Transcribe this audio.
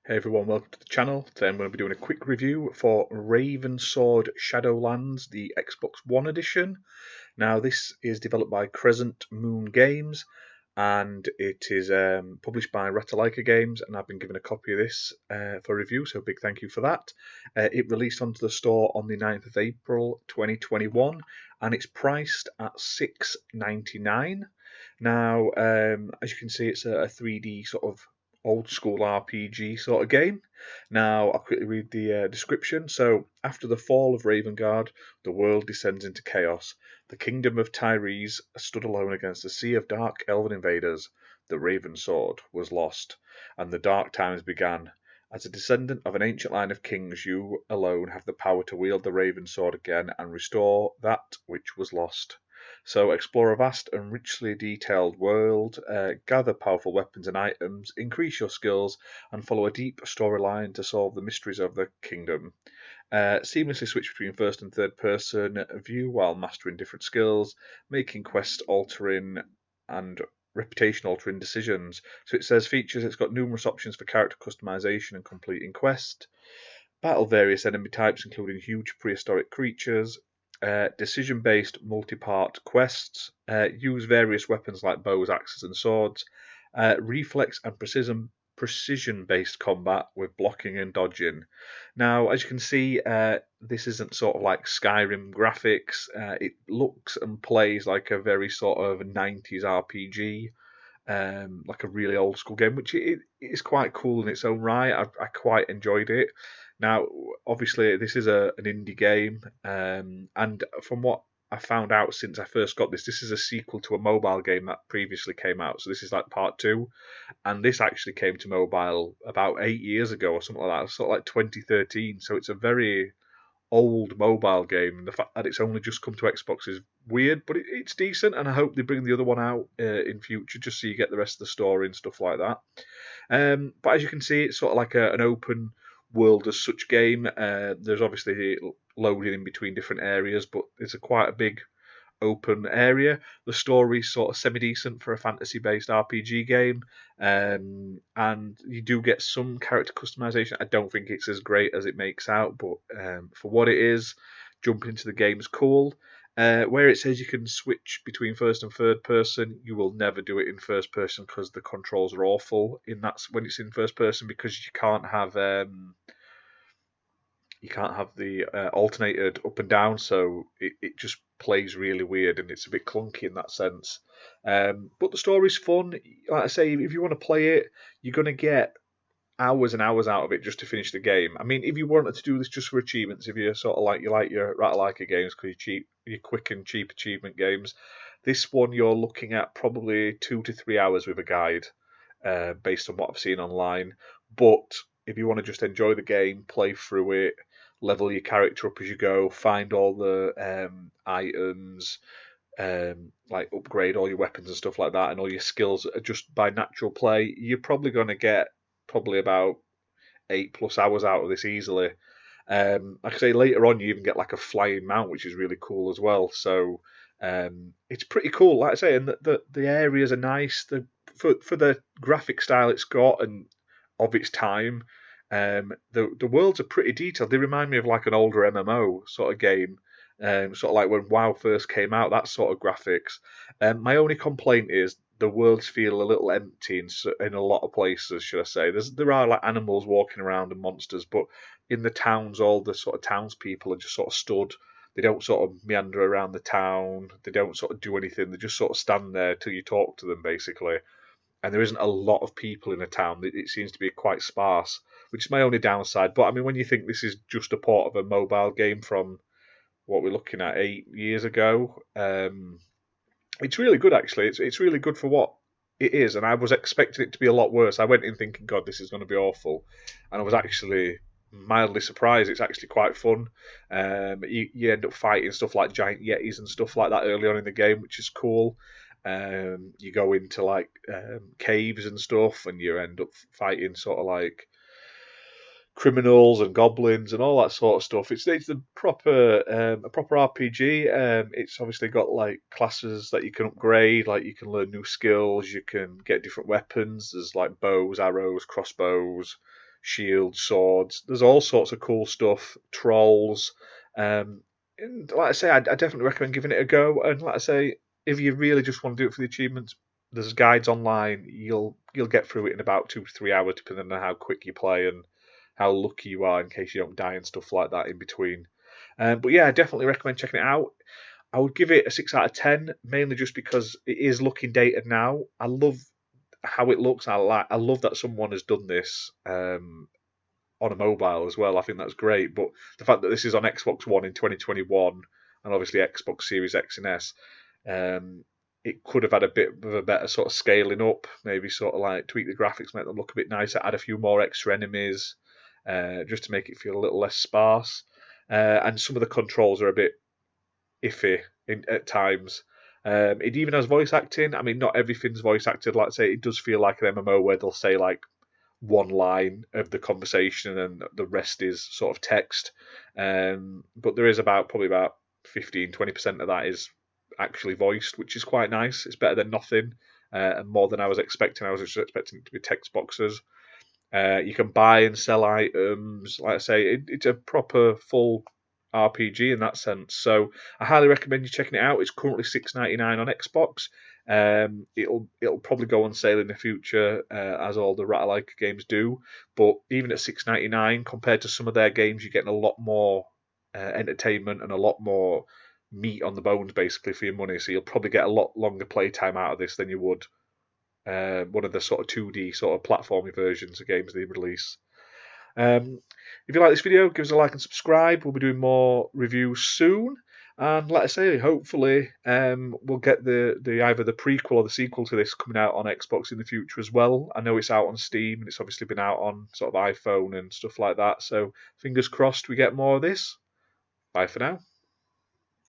Hey everyone, welcome to the channel. Today I'm going to be doing a quick review for Ravensword Shadowlands, the Xbox One edition. Now this is developed by Crescent Moon Games and it is published by Ratalaika Games, and I've been given a copy of this for review, so a big thank you for that. It released onto the store on the 9th of April 2021 and it's priced at $6.99. Now, as you can see, it's a 3D sort of old school RPG sort of game. Now, I'll quickly read the description. So, after the fall of Ravengard, the world descends into chaos. The Kingdom of Tyreas stood alone against a sea of dark elven invaders. The Ravensword was lost, and the dark times began. As a descendant of an ancient line of kings, you alone have the power to wield the Ravensword again and restore that which was lost. So explore a vast and richly detailed world, gather powerful weapons and items, increase your skills, and follow a deep storyline to solve the mysteries of the kingdom. Seamlessly switch between first and third person view while mastering different skills, making quest altering and reputation altering decisions. So it says features, it's got numerous options for character customization and completing quest. Battle various enemy types, including huge prehistoric creatures, decision-based multi-part quests, use various weapons like bows, axes, and swords, reflex and precision-based combat with blocking and dodging. Now, as you can see, this isn't sort of like Skyrim graphics. It looks and plays like a very sort of 90s RPG. Like a really old school game, which it is quite cool in its own right. I quite enjoyed it. Now, obviously, this is an indie game, and from what I found out since I first got this, this is a sequel to a mobile game that previously came out. So this is like part two, and this actually came to mobile about 8 years ago or something like that, sort of like 2013. So it's a very old mobile game, and the fact that it's only just come to Xbox is weird, but it's decent, and I hope they bring the other one out in future just so you get the rest of the story and stuff like that. But as you can see, it's sort of like an open world as such game. There's obviously loading in between different areas, but it's quite a big open area. The story's sort of semi-decent for a fantasy-based RPG game, and you do get some character customization. I don't think it's as great as it makes out, but for what it is, jumping into the game is cool. Where it says you can switch between first and third person, you will never do it in first person because the controls are awful. In that's when it's in first person, because you can't have the alternated up and down, so it just plays really weird and it's a bit clunky in that sense. But the story's fun. Like I say, if you want to play it, you're going to get hours and hours out of it just to finish the game. I mean, if you wanted to do this just for achievements, if you're sort of like you like your Ratalaika games because you're quick and cheap achievement games, this one you're looking at probably 2 to 3 hours with a guide, based on what I've seen online. But if you want to just enjoy the game, play through it, level your character up as you go, find all the items, like upgrade all your weapons and stuff like that, and all your skills just by natural play, you're probably going to get probably about 8+ hours out of this easily. Like I say, later on you even get like a flying mount, which is really cool as well. So it's pretty cool, like I say, and the areas are nice. For the graphic style it's got and of its time, the worlds are pretty detailed. They remind me of like an older MMO sort of game, sort of like when WoW first came out. That sort of graphics. My only complaint is the worlds feel a little empty in a lot of places, should I say. There are like animals walking around and monsters, but in the towns, all the sort of townspeople are just sort of stood. They don't sort of meander around the town. They don't sort of do anything. They just sort of stand there till you talk to them, basically. And there isn't a lot of people in a town. It seems to be quite sparse, which is my only downside. But I mean, when you think this is just a port of a mobile game from what we're looking at 8 years ago, it's really good actually. It's really good for what it is, and I was expecting it to be a lot worse. I went in thinking, God, this is going to be awful, and I was actually mildly surprised. It's actually quite fun. You end up fighting stuff like giant yetis and stuff like that early on in the game, which is cool. You go into like caves and stuff, and you end up fighting sort of like criminals and goblins and all that sort of stuff. It's the proper a proper RPG. It's obviously got like classes that you can upgrade, like you can learn new skills, you can get different weapons. There's like bows, arrows, crossbows. shields, swords. There's all sorts of cool stuff, trolls. And like I say, I definitely recommend giving it a go. And like I say, if you really just want to do it for the achievements, there's guides online. You'll get through it in about 2 to 3 hours, depending on how quick you play and how lucky you are, in case you don't die and stuff like that in between. But yeah, I definitely recommend checking it out. I would give it a 6 out of 10, mainly just because it is looking dated now. I love how it looks. I love that someone has done this on a mobile as well. I think that's great. But the fact that this is on Xbox One in 2021 and obviously Xbox Series X and S, it could have had a bit of a better sort of scaling up. Maybe sort of like tweak the graphics, make them look a bit nicer, add a few more extra enemies, just to make it feel a little less sparse. And some of the controls are a bit iffy at times. It even has voice acting. I mean, not everything's voice acted. Like I say, it does feel like an MMO where they'll say like one line of the conversation and the rest is sort of text. But there is probably about 15-20% of that is actually voiced, which is quite nice. It's better than nothing, and more than I was expecting. I was just expecting it to be text boxes. You can buy and sell items. Like I say, it's a proper full RPG in that sense. So I highly recommend you checking it out. It's currently $6.99 on Xbox. It'll probably go on sale in the future, as all the Ratalaika games do. But even at $6.99, compared to some of their games, you're getting a lot more entertainment and a lot more meat on the bones, basically, for your money. So you'll probably get a lot longer playtime out of this than you would one of the sort of 2D sort of platformy versions of games they release. If you like this video, give us a like and subscribe. We'll be doing more reviews soon. And like I say, hopefully we'll get the either the prequel or the sequel to this coming out on Xbox in the future as well. I know it's out on Steam and it's obviously been out on sort of iPhone and stuff like that. So fingers crossed we get more of this. Bye for now.